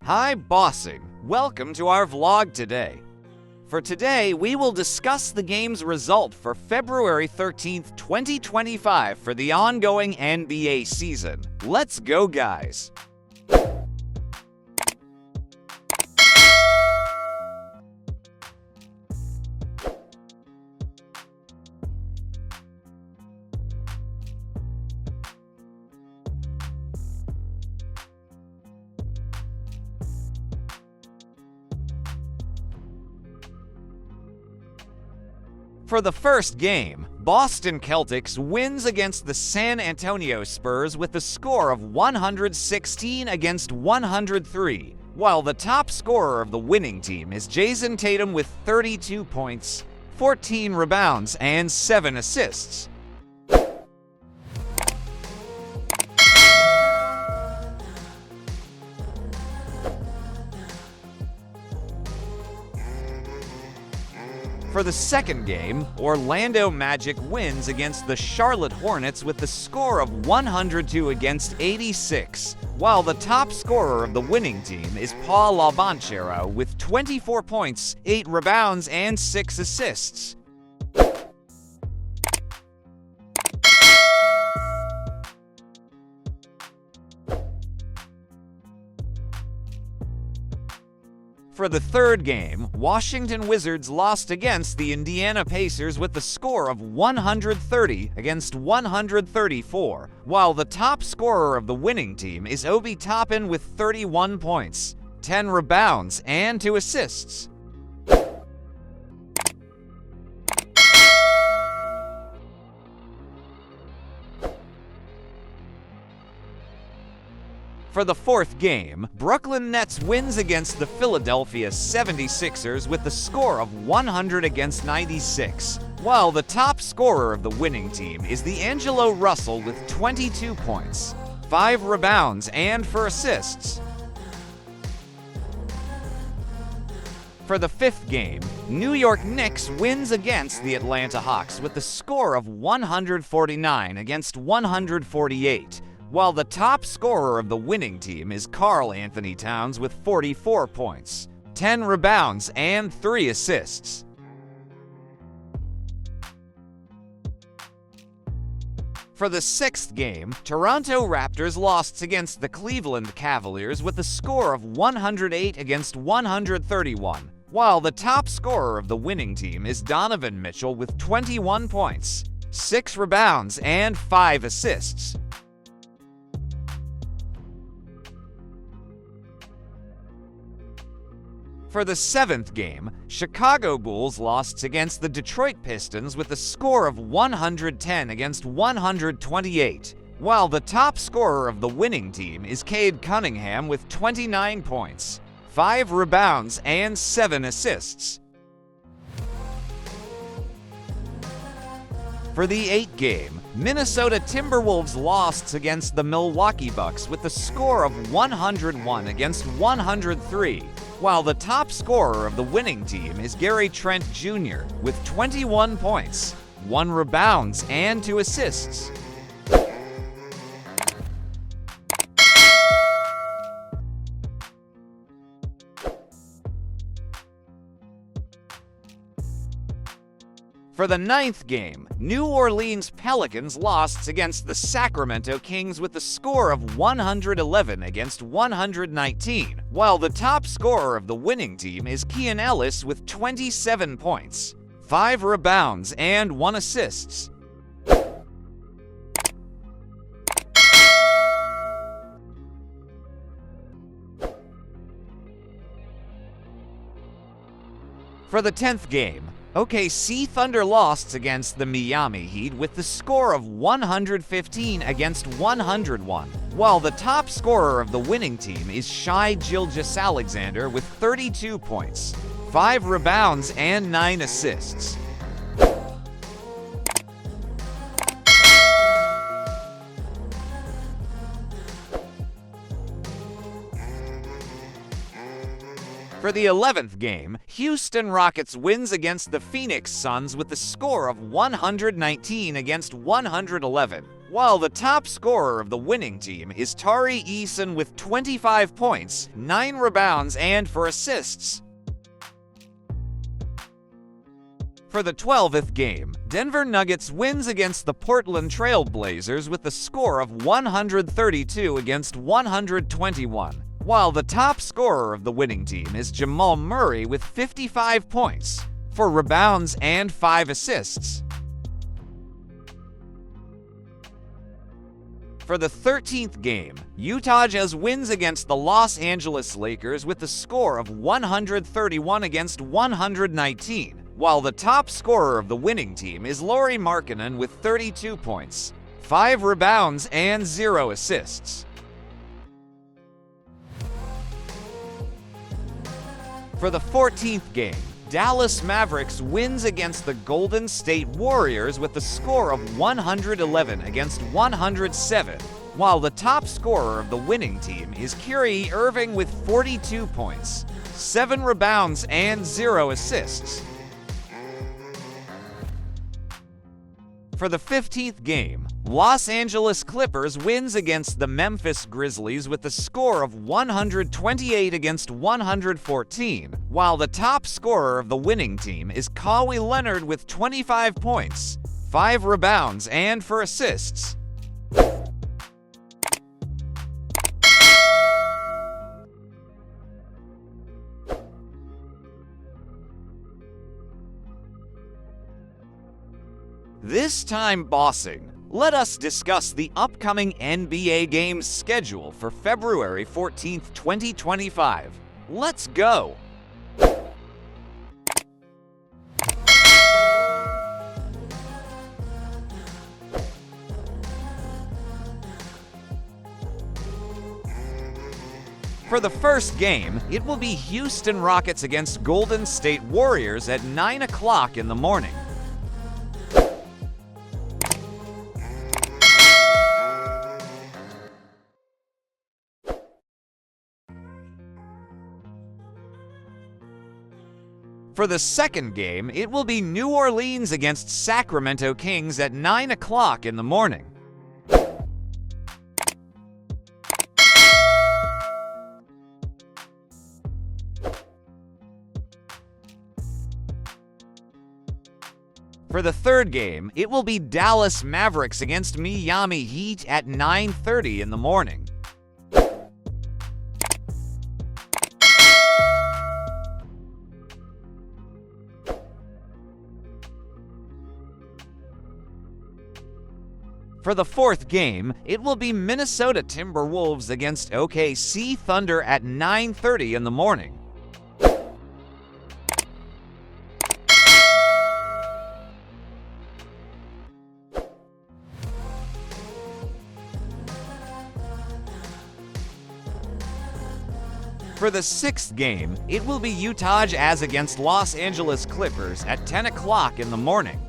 Hi, bossing. Welcome to our vlog today. For today, we will discuss the game's result for February 13th, 2025 for the ongoing NBA season. Let's go, guys! For the first game, Boston Celtics wins against the San Antonio Spurs with a score of 116 against 103, while the top scorer of the winning team is Jason Tatum with 32 points, 14 rebounds, and 7 assists. For the second game, Orlando Magic wins against the Charlotte Hornets with the score of 102 against 86, while the top scorer of the winning team is Paul Labanchero with 24 points, 8 rebounds, and 6 assists. For the third game, Washington Wizards lost against the Indiana Pacers with the score of 130 against 134, while the top scorer of the winning team is Obi Toppin with 31 points, 10 rebounds, and 2 assists. For the fourth game, Brooklyn Nets wins against the Philadelphia 76ers with the score of 100 against 96, while the top scorer of the winning team is D'Angelo Russell with 22 points, 5 rebounds, and 4 assists. For the fifth game, New York Knicks wins against the Atlanta Hawks with the score of 149 against 148, while the top scorer of the winning team is Karl Anthony Towns with 44 points, 10 rebounds, and 3 assists. For the sixth game, Toronto Raptors lost against the Cleveland Cavaliers with a score of 108 against 131, while the top scorer of the winning team is Donovan Mitchell with 21 points, 6 rebounds, and 5 assists. For the seventh game, Chicago Bulls lost against the Detroit Pistons with a score of 110 against 128, while the top scorer of the winning team is Cade Cunningham with 29 points, 5 rebounds, and 7 assists. For the eighth game, Minnesota Timberwolves lost against the Milwaukee Bucks with a score of 101 against 103, while the top scorer of the winning team is Gary Trent Jr. with 21 points, 1 rebounds, and 2 assists. For the ninth game, New Orleans Pelicans lost against the Sacramento Kings with a score of 111 against 119, while the top scorer of the winning team is Keon Ellis with 27 points, 5 rebounds, and 1 assist. For the 10th game, OKC Thunder lost against the Miami Heat with the score of 115 against 101, while the top scorer of the winning team is Shai Gilgeous-Alexander with 32 points, 5 rebounds, and 9 assists. For the 11th game, Houston Rockets wins against the Phoenix Suns with the score of 119 against 111, while the top scorer of the winning team is Tari Eason with 25 points, 9 rebounds, and 4 assists. For the 12th game, Denver Nuggets wins against the Portland Trail Blazers with a score of 132 against 121, while the top scorer of the winning team is Jamal Murray with 55 points, 4 rebounds, and 5 assists. For the 13th game, Utah Jazz wins against the Los Angeles Lakers with a score of 131 against 119, while the top scorer of the winning team is Lauri Markkanen with 32 points, 5 rebounds, and 0 assists. For the 14th game, Dallas Mavericks wins against the Golden State Warriors with a score of 111 against 107, while the top scorer of the winning team is Kyrie Irving with 42 points, 7 rebounds, and 0 assists. For the 15th game, Los Angeles Clippers wins against the Memphis Grizzlies with a score of 128 against 114, while the top scorer of the winning team is Kawhi Leonard with 25 points, 5 rebounds, and 4 assists. This time bossing, let us discuss the upcoming NBA games schedule for February 14th, 2025. Let's go! For the first game, it will be Houston Rockets against Golden State Warriors at 9 o'clock in the morning. For the second game, it will be New Orleans against Sacramento Kings at 9 o'clock in the morning. For the third game, it will be Dallas Mavericks against Miami Heat at 9:30 in the morning. For the fourth game, it will be Minnesota Timberwolves against OKC Thunder at 9:30 in the morning. For the sixth game, it will be Utah Jazz against Los Angeles Clippers at 10 o'clock in the morning.